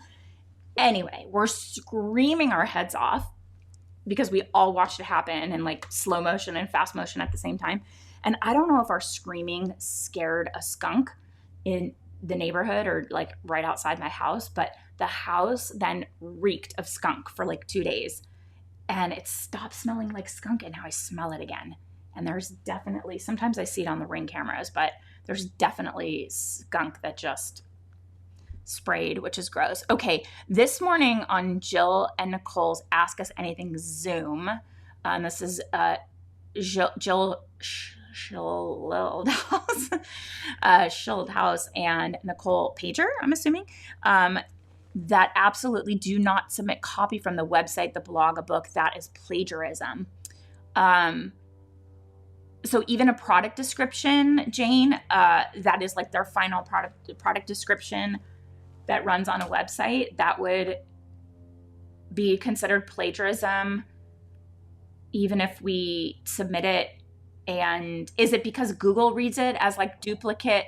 Anyway, we're screaming our heads off because we all watched it happen in like slow motion and fast motion at the same time. And I don't know if our screaming scared a skunk in the neighborhood or like right outside my house, but the house then reeked of skunk for like 2 days. And it stopped smelling like skunk and now I smell it again. And there's definitely, sometimes I see it on the Ring cameras, but there's definitely skunk that just sprayed, which is gross. Okay, this morning on Jill and Nicole's Ask Us Anything Zoom, this is Jill Schildhaus and Nicole Pager, I'm assuming, that absolutely do not submit copy from the website, the blog, a book. That is plagiarism. So even a product description, Jane, that is like their final product description that runs on a website, that would be considered plagiarism even if we submit it. And is it because Google reads it as like duplicate?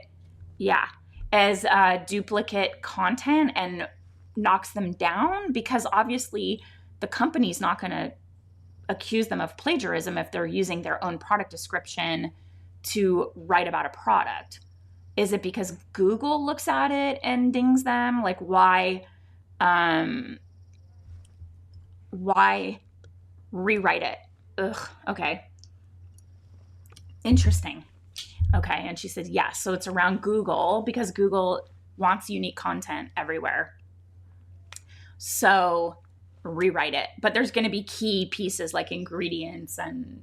Yeah, as duplicate content and knocks them down? Because obviously the company's not going to accuse them of plagiarism if they're using their own product description to write about a product. Is it because Google looks at it and dings them? Like why rewrite it? Ugh, okay. Interesting. Okay, and she said yes. So it's around Google because Google wants unique content everywhere. So rewrite it. But there's going to be key pieces like ingredients and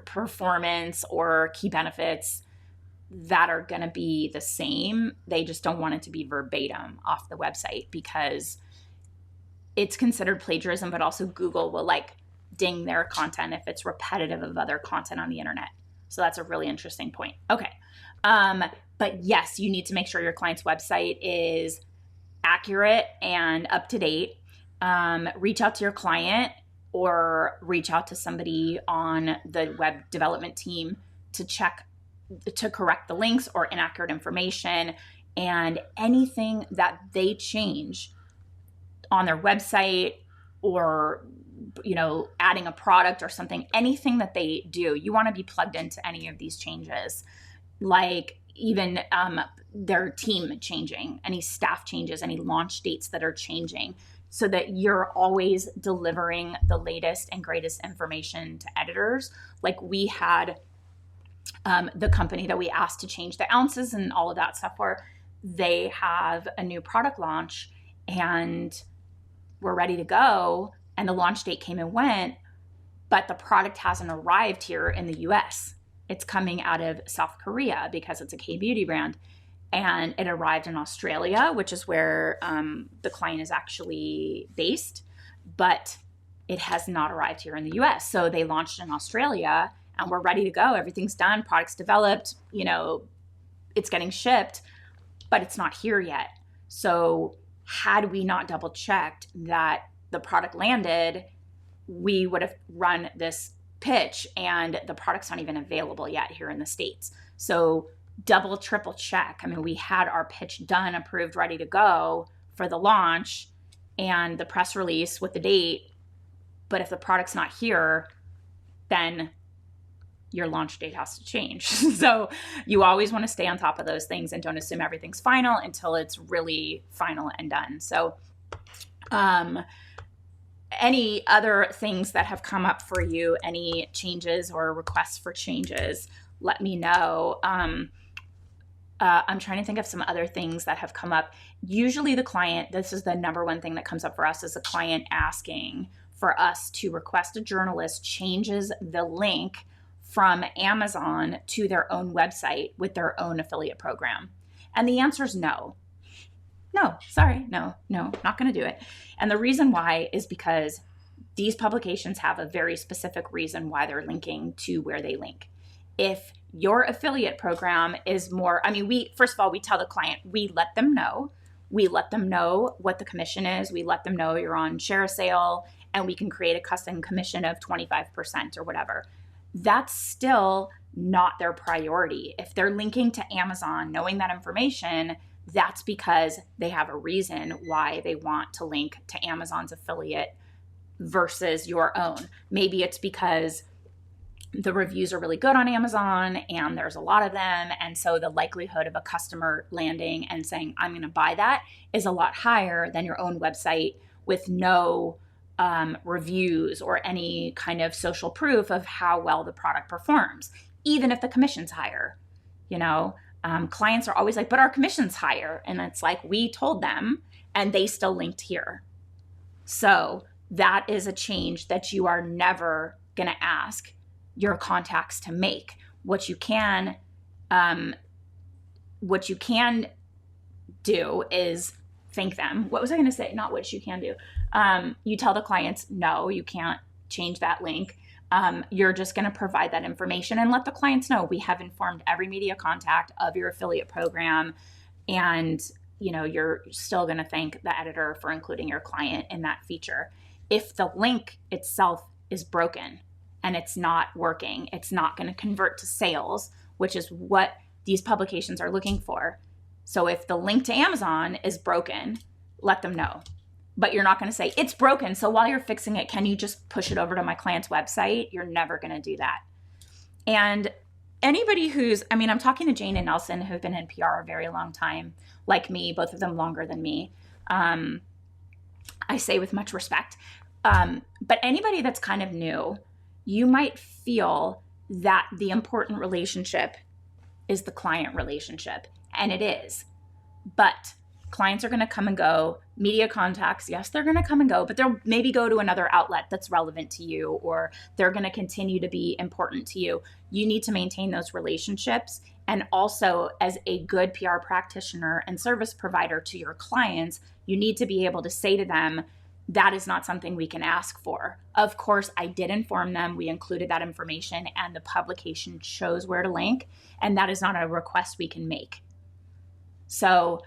performance or key benefits that are going to be the same. They just don't want it to be verbatim off the website because it's considered plagiarism, but also Google will like ding their content if it's repetitive of other content on the internet. So that's a really interesting point. Okay. But yes, you need to make sure your client's website is accurate and up to date. Reach out to your client or reach out to somebody on the web development team to correct the links or inaccurate information, and anything that they change on their website or adding a product or something, anything that they do, you want to be plugged into any of these changes, like even their team changing, any staff changes, any launch dates that are changing, so that you're always delivering the latest and greatest information to editors. Like we had the company that we asked to change the ounces and all of that stuff for, they have a new product launch and we're ready to go. And the launch date came and went, but the product hasn't arrived here in the US. It's coming out of South Korea because it's a K-beauty brand. And it arrived in Australia, which is where the client is actually based, but it has not arrived here in the US. So they launched in Australia and we're ready to go. Everything's done, product's developed, it's getting shipped, but it's not here yet. So had we not double checked that the product landed, we would have run this pitch and the product's not even available yet here in the States. So double, triple check. I mean, we had our pitch done, approved, ready to go for the launch and the press release with the date. But if the product's not here, then your launch date has to change. So you always want to stay on top of those things and don't assume everything's final until it's really final and done. So any other things that have come up for you, any changes or requests for changes, let me know. I'm trying to think of some other things that have come up. Usually the client, this is the number one thing that comes up for us, is a client asking for us to request a journalist changes the link from Amazon to their own website with their own affiliate program. And the answer is no. No, sorry, no, not going to do it. And the reason why is because these publications have a very specific reason why they're linking to where they link. If your affiliate program is more, first of all, we tell the client, we let them know what the commission is. We let them know you're on ShareASale and we can create a custom commission of 25% or whatever. That's still not their priority. If they're linking to Amazon, knowing that information, that's because they have a reason why they want to link to Amazon's affiliate versus your own. Maybe it's because the reviews are really good on Amazon and there's a lot of them. And so the likelihood of a customer landing and saying, I'm going to buy that, is a lot higher than your own website with no reviews or any kind of social proof of how well the product performs, even if the commission's higher. Clients are always like, but our commission's higher. And it's like, we told them and they still linked here. So that is a change that you are never going to ask your contacts to make. What you can do is thank them. What was I going to say? Not what you can do. You tell the clients, no, you can't change that link. You're just going to provide that information and let the clients know we have informed every media contact of your affiliate program, and you're still going to thank the editor for including your client in that feature. If the link itself is broken and it's not working, it's not going to convert to sales, which is what these publications are looking for. So if the link to Amazon is broken, let them know. But you're not going to say, it's broken, so while you're fixing it, can you just push it over to my client's website? You're never going to do that. And anybody I'm talking to Jane and Nelson, who've been in PR a very long time, like me, both of them longer than me. I say with much respect. But anybody that's kind of new, you might feel that the important relationship is the client relationship. And it is. But clients are going to come and go. Media contacts, yes, they're going to come and go, but they'll maybe go to another outlet that's relevant to you, or they're going to continue to be important to you. You need to maintain those relationships. And also, as a good PR practitioner and service provider to your clients, you need to be able to say to them, that is not something we can ask for. Of course, I did inform them. We included that information, and the publication shows where to link, and that is not a request we can make. So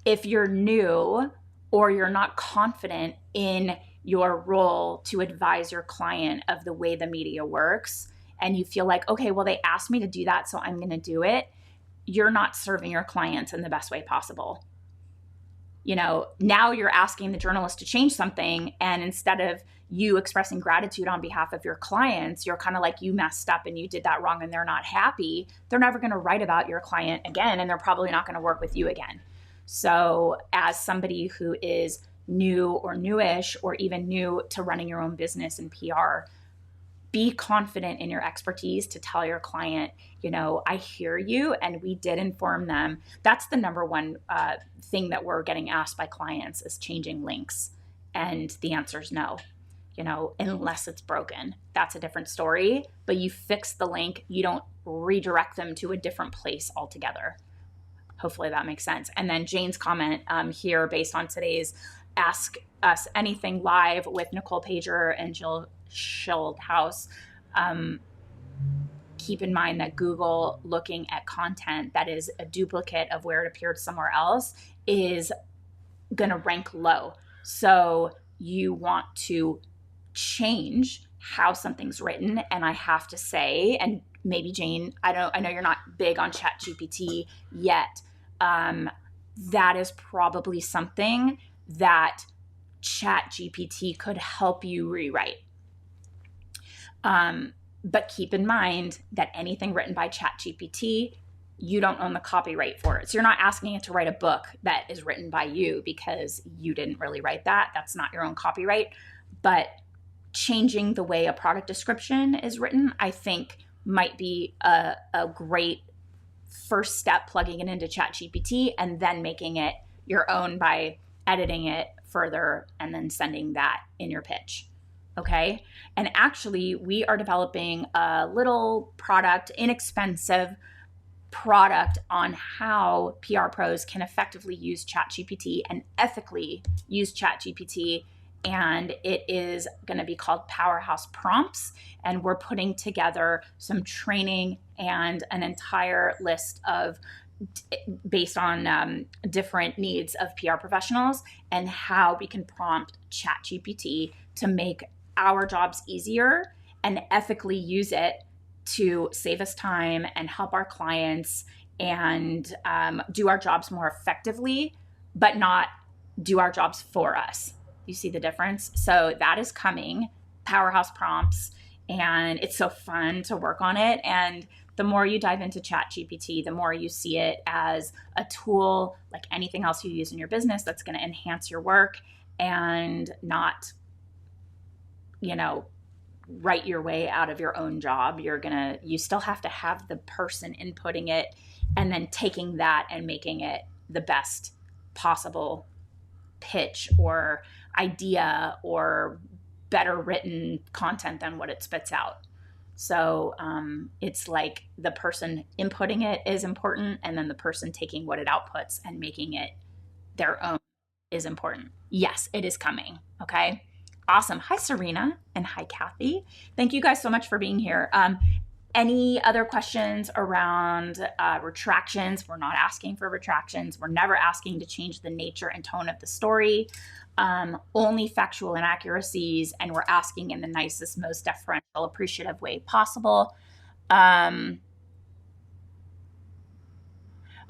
if you're new or you're not confident in your role to advise your client of the way the media works, and you feel like, okay, well, they asked me to do that, so I'm going to do it, you're not serving your clients in the best way possible. Now you're asking the journalist to change something, and instead of you expressing gratitude on behalf of your clients, you're kind of like, you messed up and you did that wrong, and they're not happy. They're never going to write about your client again, and they're probably not going to work with you again. So as somebody who is new or newish, or even new to running your own business in PR, be confident in your expertise to tell your client, I hear you, and we did inform them. That's the number one thing that we're getting asked by clients, is changing links. And the answer is no, unless it's broken. That's a different story. But you fix the link, you don't redirect them to a different place altogether. Hopefully that makes sense. And then Jane's comment here, based on today's Ask Us Anything live with Nicole Pager and Jill Schildhouse, keep in mind that Google, looking at content that is a duplicate of where it appeared somewhere else, is going to rank low. So you want to change how something's written. And I have to say, and maybe Jane, I know you're not big on ChatGPT yet. That is probably something that ChatGPT could help you rewrite. But keep in mind that anything written by ChatGPT, you don't own the copyright for it. So you're not asking it to write a book that is written by you, because you didn't really write that. That's not your own copyright. But changing the way a product description is written, I think, might be a great first step, plugging it into ChatGPT and then making it your own by editing it further and then sending that in your pitch. Okay. And actually, we are developing a little product, inexpensive product, on how PR pros can effectively use ChatGPT and ethically use ChatGPT. And it is going to be called Powerhouse Prompts. And we're putting together some training and an entire list of, based on different needs of PR professionals, and how we can prompt ChatGPT to make our jobs easier and ethically use it to save us time and help our clients and do our jobs more effectively, but not do our jobs for us. You see the difference? So that is coming, Powerhouse Prompts, and it's so fun to work on it. And the more you dive into ChatGPT, the more you see it as a tool like anything else you use in your business that's going to enhance your work and not, write your way out of your own job. You still have to have the person inputting it and then taking that and making it the best possible pitch or idea or better written content than what it spits out. So it's like the person inputting it is important, and then the person taking what it outputs and making it their own is important. Yes, it is coming. Okay. Awesome. Hi, Serena, and hi, Kathy. Thank you guys so much for being here. Any other questions around retractions? We're not asking for retractions. We're never asking to change the nature and tone of the story. Only factual inaccuracies, and we're asking in the nicest, most deferential, appreciative way possible.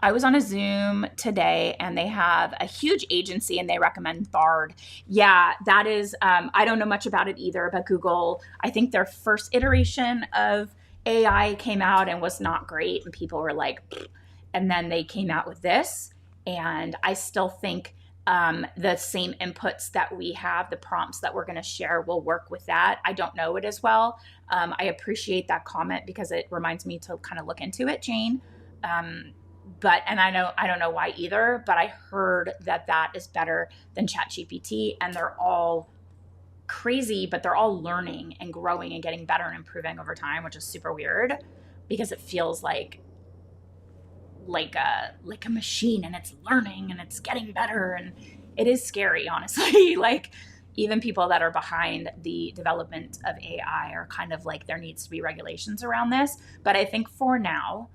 I was on a Zoom today and they have a huge agency and they recommend Bard. Yeah, that is, I don't know much about it either, but Google, I think their first iteration of AI came out and was not great. And people were like, pfft. And then they came out with this. And I still think the same inputs that we have, the prompts that we're going to share will work with that. I don't know it as well. I appreciate that comment because it reminds me to kind of look into it, Jane. And I don't know why either, but I heard that is better than ChatGPT, and they're all crazy, but they're all learning and growing and getting better and improving over time, which is super weird because it feels like a machine, and it's learning and it's getting better, and it is scary, honestly. Like even people that are behind the development of AI are kind of like there needs to be regulations around this. But I think for now,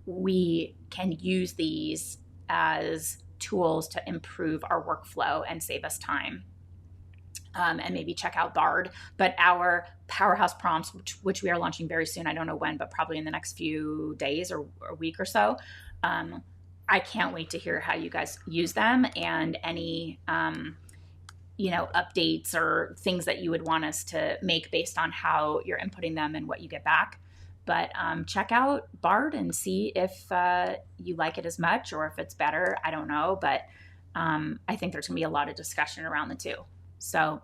we can use these as tools to improve our workflow and save us time. And maybe check out Bard. But our powerhouse prompts, which we are launching very soon, I don't know when, but probably in the next few days or a week or so. I can't wait to hear how you guys use them and any updates or things that you would want us to make based on how you're inputting them and what you get back. But check out Bard and see if you like it as much or if it's better. I don't know, but I think there's going to be a lot of discussion around the two. So,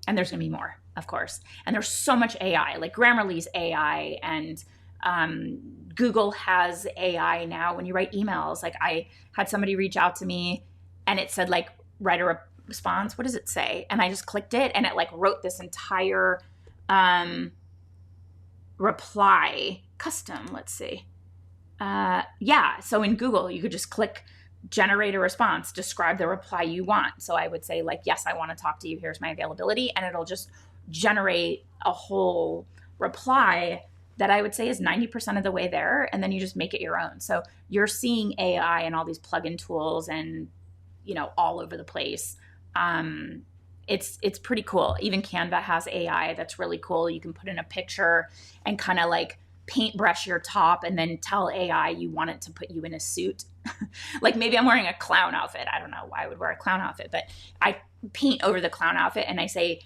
and there's going to be more, of course. And there's so much AI, like Grammarly's AI, and Google has AI now. When you write emails, like I had somebody reach out to me and it said like, write a response. What does it say? And I just clicked it and it like wrote this entire reply custom. Let's see. So in Google, you could just click generate a response, describe the reply you want. So I would say like, yes, I want to talk to you. Here's my availability. And it'll just generate a whole reply that I would say is 90% of the way there. And then you just make it your own. So you're seeing AI and all these plugin tools and, all over the place. It's pretty cool. Even Canva has AI that's really cool. You can put in a picture and kind of like paintbrush your top and then tell AI you want it to put you in a suit. Like maybe I'm wearing a clown outfit. I don't know why I would wear a clown outfit, but I paint over the clown outfit and I say,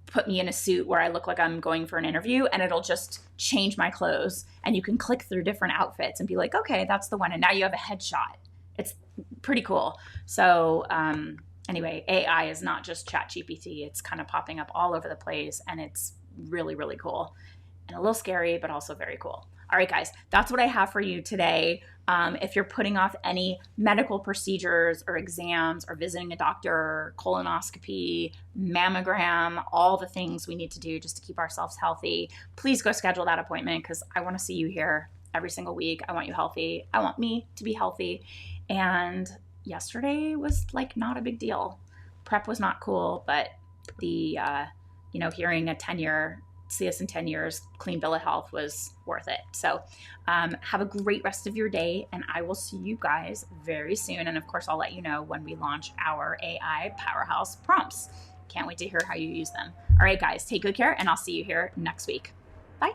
put me in a suit where I look like I'm going for an interview, and it'll just change my clothes. And you can click through different outfits and be like, okay, that's the one. And now you have a headshot. It's pretty cool. So anyway, AI is not just ChatGPT. It's kind of popping up all over the place, and it's really, really cool and a little scary, but also very cool. All right, guys, that's what I have for you today. If you're putting off any medical procedures or exams or visiting a doctor, colonoscopy, mammogram, all the things we need to do just to keep ourselves healthy, please go schedule that appointment because I want to see you here every single week. I want you healthy. I want me to be healthy. And yesterday was like not a big deal. Prep was not cool, but the, hearing a 10-year see us in 10 years, clean bill of health was worth it. So have a great rest of your day, and I will see you guys very soon. And of course, I'll let you know when we launch our AI powerhouse prompts. Can't wait to hear how you use them. All right, guys, take good care, and I'll see you here next week. Bye.